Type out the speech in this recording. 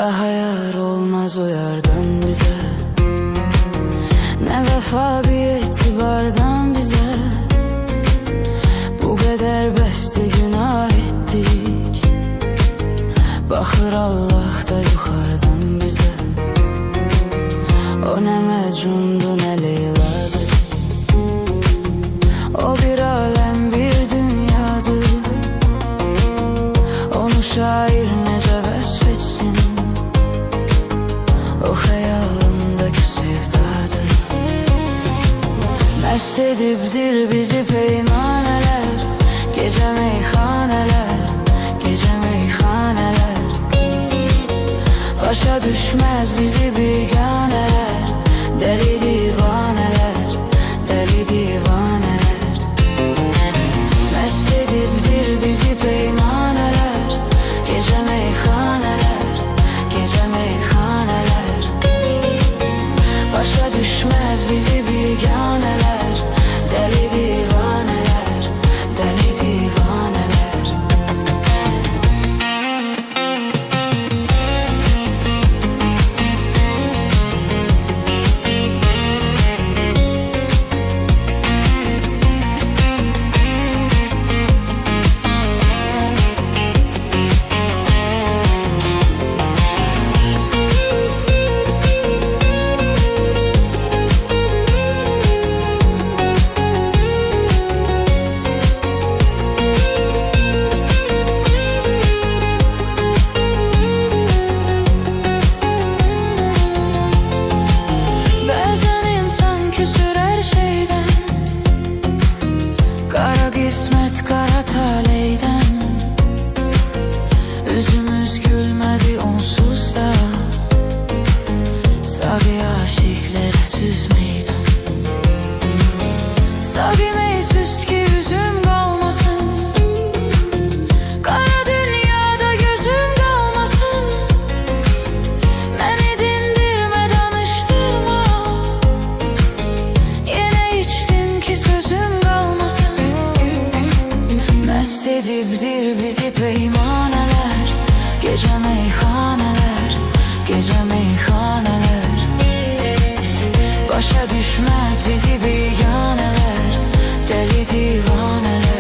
Daha yar olmaz o yardan bize, ne vefa bir etibardan bize. Bu kadar beste günah ettik, bakır Allah da yukarıdan bize. O ne Mecnun'du ne Leyla'dı, o bir alem bir dünyadı. Onu şair nece vesfetsin, o hayalımdaki sevdadır. Mest edipdir bizi peymaneler, gece meyhaneler, gece meyhaneler. Başa düşmez bizi biganeler, deli divaneler, deli divaneler. Mest edipdir bizi peymaneler, gece meyhaneler, gece meyhaneler. Başa düşmez bizi biganeler, deli divaneler, deli divaneler. Kara kısmet kara taleyden, yüzümüz gülmedi onsuz da. Sağı aşıklara süz meydan, sağı meysüz ki yüzüm kalmasın, kara dünyada gözüm kalmasın. Beni dindirme danıştırma, yine içtim ki sözüm kalmasın. Mest edipdir bizi peymaneler, gece meyhaneler, gece meyhaneler. Başa düşmez bizi biganeler, deli divaneler.